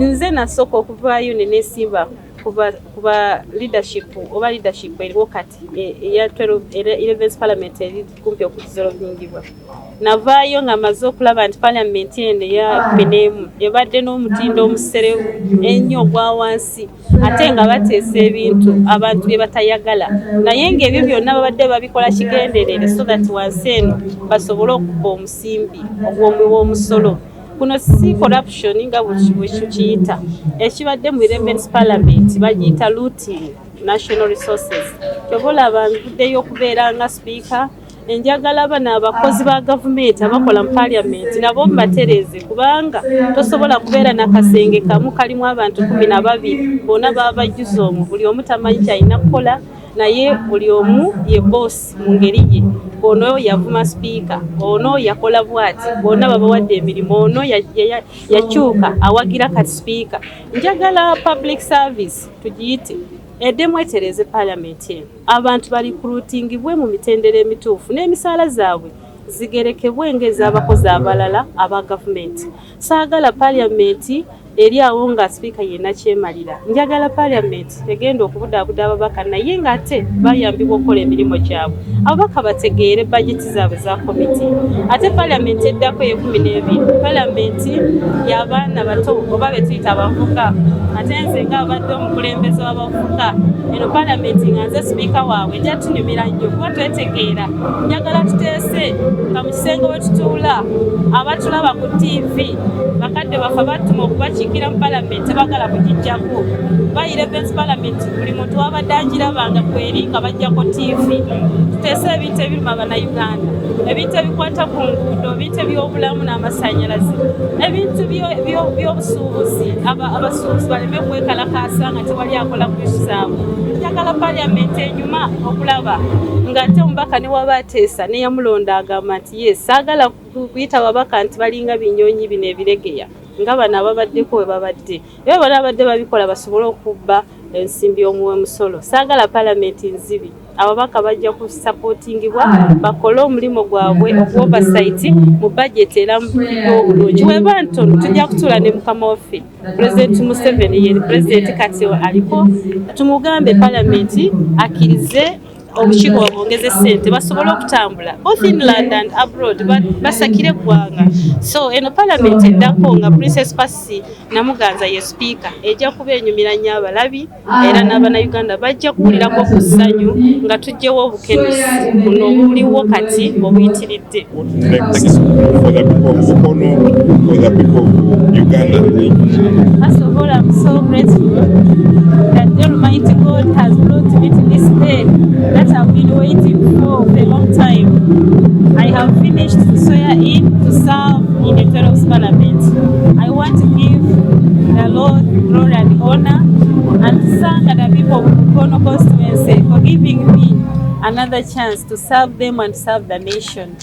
nze nasooka okuvaayo ne neesimba kuba leadership eriwo kati eya 11th parliament eri kumpi okudizolvingibwa. Navaayo nga maze okulaba nti parliament eno eya 11 ebadde n'omutindo omuserewu ennyo ogwa wansi ate nga bateesa ebintu abantu bye batayagala, naye ng'ebyo byonna babadde babikola kigenderere so that wansi eno basobole okuba omusimbi w'omusolo. Kuno si corruption nga bwekiyita ekibadde mu 11th parliament bagiyita looting national resources. Tobola abavuddeyo okubeera nga speaker, enjagala bano abakozi ba gavumenti abakola mu parliament nabo mbatereze, kubanga tosobola kubeera n'akasenge kamu kalimu abantu 12 bonna baba bajjuza omwo, buli omu tamanyi kyalina kukola, naye buli omu ye boss mu ngeri ye. Ono yavuma speaker, ono yakola bwati, bonna babawadde emirimu, ono yakyuka awagira kati speaker. Njagala public service tugiyite eddemu etereze parliament eno, abantu balikulutingibwe mu mitendera emituufu n'emisaala zaabwe zigerekebwe ng'ez'abakozi abalala aba gavumenti. Saagala parliament eri awo nga speaker yenna kyemalira. Njagala parliament egenda okubudaabuda ababaka naye ng'ate bayambibwa okukola emirimu gyabwe. Ababaka bategeere bajeti zaabwe za komiti. Ate parliament eddako ye12 parliament y'abaana bato oba be tuyita abavuka. Ate nze ng'abadde omukulembeze w'abavuka eno parliament nga nze speaker waabwe ejja tunyumira nnyo kuba twetegeera. Njagala tuteese nga mu kisenge we tutuula abatulaba ku TV bakadde bafa batuma okubakiikira mu parliament bagala kugijjako. Ba 11th parliament buli muntu wabadde agirabanga kweri nga bajjako TV. Tuteese ebintu ebiruma bannayuganda, ebintu ebikwata ku nguudo, ebintu eby'obulamu n'amasannyalaze, ebintu by'obusuubuzi, abasuubuzi baleme kwekalakaasa nga tewali akola ku isu zaabwe. Njagala parliament enyuma okulaba ng'ate omubaka ne waba ateesa ne yamulonda agamba nti ye saagala kuyita ababaka nti balinga binyonyi bino ebiregeya nga bano ababaddeko we babadde. Era bano abadde babikola basobole okubba ensimbi y'omusolo. Saagala parliament nzibi. Ababaka bajja ku supportingibwa bakole omulimu gwabwe ogw'oversight mu budget era mu bulungi. Weba ntono tujja kutuula ne mukama waffe President Museveni ye president kati aliko, tumugambe parliament akkirize obukiiko bwongeze ssente basobole okutambula both inland and abroad basakire eggwanga. So eno parliament eddako nga Princess Pasi Namuganza ye speaker ejja kuba enyumira nnyo abalabi era n'abannayuganda bajja kuwulirako ku ssanyu nga tujjewo obukenusi buno obuliwo kati obuyitiridde. First of all, I'm so grateful that the Almighty God has brought me to this day that I've been waiting for a long time. I have finished to swear in to serve in the 12th Parliament. I want to give the Lord glory and honor and thank the people of Mukono constituency for giving me another chance to serve them and serve the nation.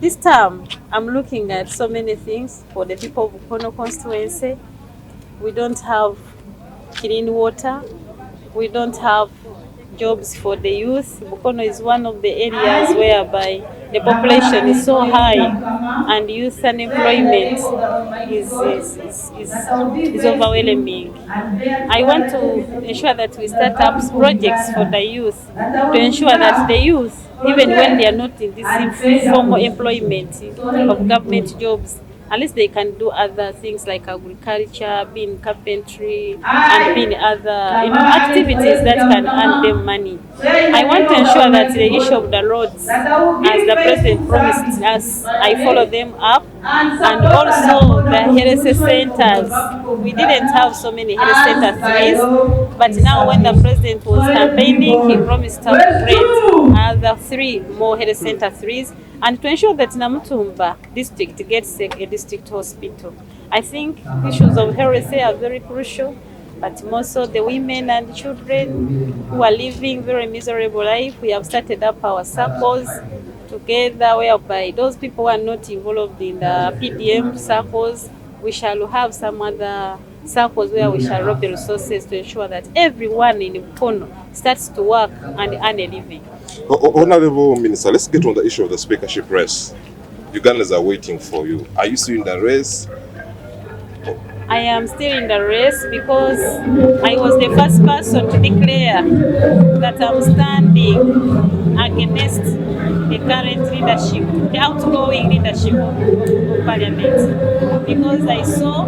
This time, I'm looking at so many things for the people of Mukono constituency. We don't have clean water. We don't have jobs for the youth. Mukono is one of the areas whereby the population is so high and youth unemployment is overwhelming. I want to ensure that we start up projects for the youth to ensure that the youth, even when they are not in this informal employment of government jobs, at least they can do other things like agriculture, being carpentry, and being other activities that can earn them money. I want to ensure that the issue of the roads, as the President promised us, I follow them up, and also the health centers. We didn't have so many health centers, but now when the President was campaigning, he promised to upgrade other 3 more health center 3s, and to ensure that Namutumba district gets a district hospital. I think issues of health are very crucial, but more so the women and children who are living very miserable life. We have started up our circles together, whereby those people who are not involved in the PDM circles, we shall have some other circles where we shall rob the resources to ensure that everyone in Mukono starts to work and earn a living. Honorable Minister, let's get on the issue of the speakership race. Ugandans are waiting for you. Are you still in the race? I am still in the race because I was the first person to declare that I'm standing against the current leadership, the outgoing leadership of Parliament, because I saw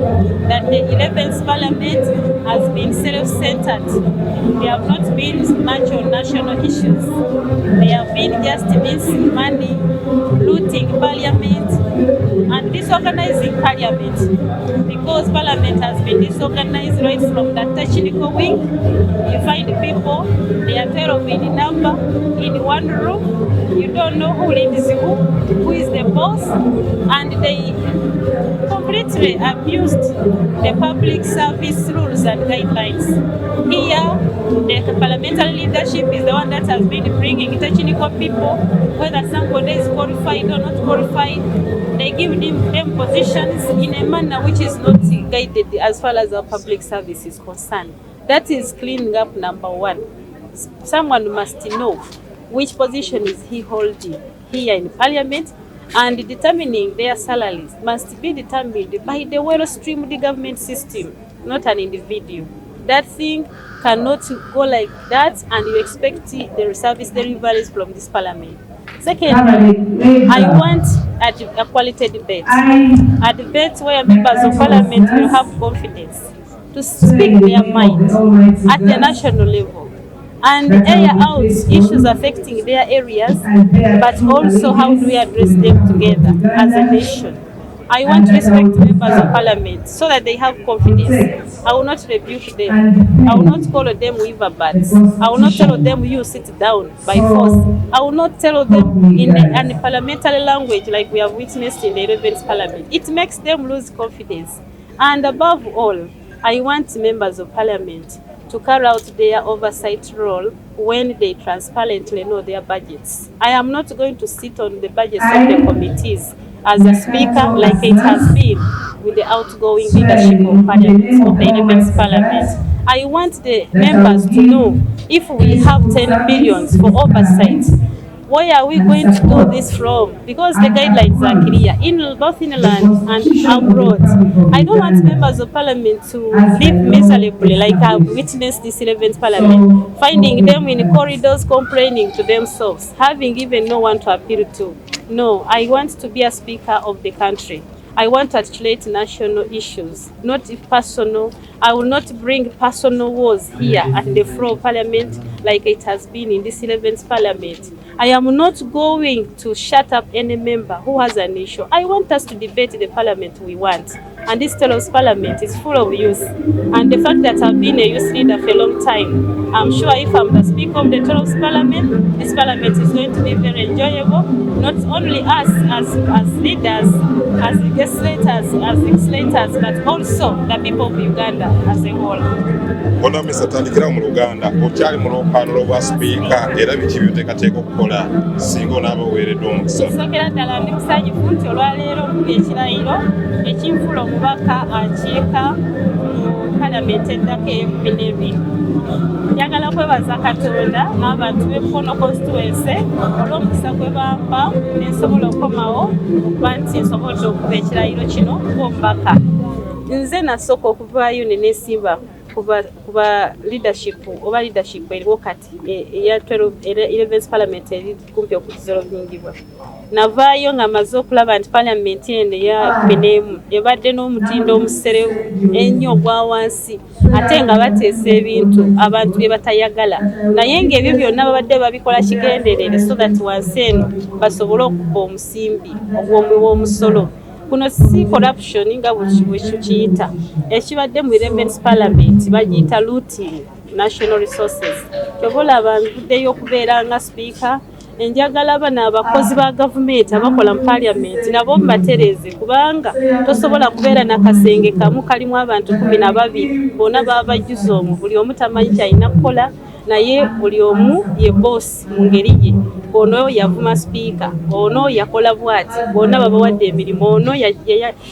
that the 11th Parliament has been self-centered. They have not been much on national issues. They have been just missing money, looting Parliament, and disorganizing Parliament, because Parliament has been disorganized right from the technical wing. You find people, they are 12 in number in one room. You don't know who leads who is the boss, and they completely abused the public service rules and guidelines. Here, the parliamentary leadership is the one that has been bringing technical people, whether somebody is qualified or not qualified. They give them positions in a manner which is not guided as far as our public service is concerned. That is cleaning up number one. Someone must know which position is he holding here in Parliament, and determining their salaries must be determined by the well-streamed government system, not an individual. That thing cannot go like that, and you expect the service deliveries from this Parliament. Secondly, I want a quality debate. A debate where members of Parliament will have confidence to speak their mind at the national level and air out issues affecting their areas, but also how do we address them together as a nation. I want to respect members of Parliament so that they have confidence. I will not rebuke them. I will not call them weaver-bats. I will not tell them you sit down by force. I will not tell them in a parliamentary language like we have witnessed in the 11th Parliament. It makes them lose confidence. And above all, I want members of Parliament to carry out their oversight role when they transparently know their budgets. I am not going to sit on the budgets of the committees as a speaker like it has been with the outgoing leadership of Parliament, of the 11th Parliament. I want the members to know if we have 10 billions for oversight, where are we going to do this from? Because the guidelines are clear, both in land and abroad. I don't want members of Parliament to live miserably like I've witnessed this 11th Parliament, finding them in corridors complaining to themselves, having even no one to appeal to. No, I want to be a speaker of the country. I want to articulate national issues, not personal. I will not bring personal wars here at the floor of Parliament like it has been in this 11th Parliament. I am not going to shut up any member who has an issue. I want us to debate the Parliament we want. And this Telos Parliament is full of youth. And the fact that I've been a youth leader for a long time, I'm sure if I'm the speaker of the Telos Parliament, this Parliament is going to be very enjoyable. Not only us as leaders, as legislators, as legislators, but also the people of Uganda as a whole. Ona misatandikira mu Uganda, okyali mu lupaano lwa speaker era biki by'oteekateeka okukola singa onaaba weereddwa omukisa. Nsokera ddala ndi musanyufu nti olwaleero ekirayiro ekinfula omubaka akiika mu Parliament eddako ey'e12. Njagala kwebaza Katonda n'abantu b'Mukono constituency olw'omukisa gwe bampa ne nsobola okukomawo okuba nti nsobodde okuba ekirayiro kino ng'omubaka. Nze nasooka okuvaayo ne neesimba kuba leadership oba leadership eriwo kati eya 11th Parliament eri kumpi okudizolvingibwa. Navaayo nga maze okulaba nti Parliament eno eya Benemu ebadde n'omutindo omuserewu ennyo ogwa wansi ate nga bateesa ebintu abantu bye batayagala, naye ng'ebyo byonna babadde babikola kigenderere so that wansi eno basobole okuba omusimbi ogw'omusolo. Kuno si corruption nga bwekiyita ekibadde mu 11th Parliament bagiyita looting national resources. Tobola abavuddeyo okubeera nga speaker. Enjagala bano abakozi ba gavumenti abakola mu Parliament nabo mbatereze, kubanga tosobola kubeera n'akasenge kamu kalimu abantu 12 bonna baba bajjuza omu, buli omu tamanyi kyalina kukola, naye buli omu ye boss mu ngeri ye. Ono yavuma speaker, ono yakola bwati, bonna babawadde emirimu, ono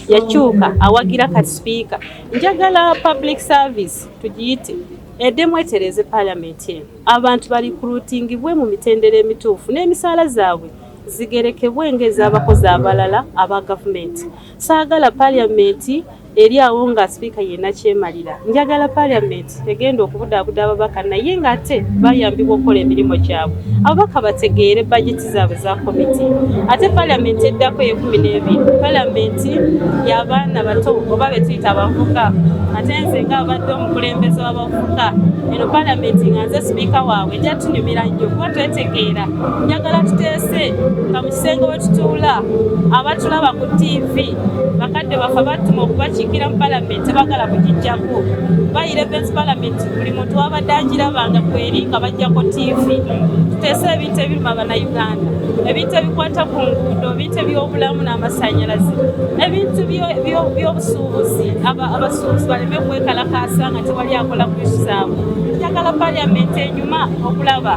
yakyuka awagira kati speaker. Njagala public service tugiyite eddemu etereze Parliament eno, abantu balikulutingibwe mu mitendera emituufu n'emisaala zaabwe zigerekebwe ng'ez'abakozi abalala aba gavumenti. Saagala Parliament eri awo nga speaker yenna kyemalira njagala parliament egenda okubudaabuda ababaka naye nga ate bayambibwa okukola emirimu gyabwe ababaka bategeere bajeti zaabwe za komiti ate parliament eddako ye12 parliament y'abaana bato oba be tuyita abavuka ate nze nga abadde omukulembeze w'abavuka eno parliament nga nze speaker waabwe ejja tunyumira nnyo kuba twetegeera njagala tuteese nga mu kisenge we tutuula abatulaba ku TV bakadde bafa batuma okubakiikira mu parliament bagala kugijjako ba 11 parliament buli muntu wabadde agirabanga kweri nga bajjako TV tuteese ebintu ebiruma bannayuganda ebintu ebikwata ku nguudo ebintu ebyobulamu n'amasannyalaze ebintu by'obusuubuzi abasuubuzi baleme okwekalakaasa nga tewali akola ku isu zaabwe njagala parliament enyuma okulaba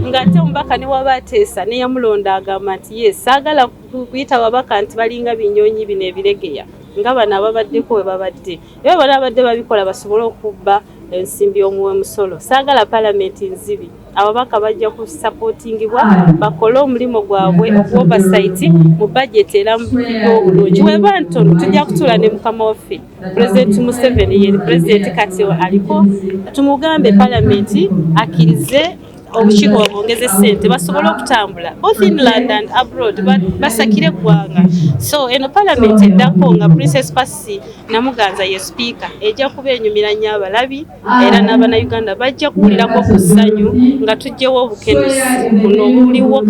ng'ate omubaka ne waba ateesa neyamulonda agamba nti ye saagala kuyita ababaka nti balinga binyonyi bino ebiregeya nga bano ababaddeko we babadde era bano abadde babikola basobole okubba ensimbi y'omuwemusolo saagala parliament nzibi ababaka bajja kusapootingibwa bakole omulimu gwabwe ogw'oversight mu budget era mu obulungi weba ntono tujja kutuula ne mukama waffe President Museveni ye president kati aliko tumugambe parliament akkirize obukiiko bwongeze ssente basobole okutambula both inland and abroad basakire eggwanga so eno parliament eddako nga Princess Pasi Namuganza ye speaker ejja kuba enyumira nnyo abalabi era n'abannayuganda bajja kuwulirako ku ssanyu nga tugyewo obukenusi buno obuliwo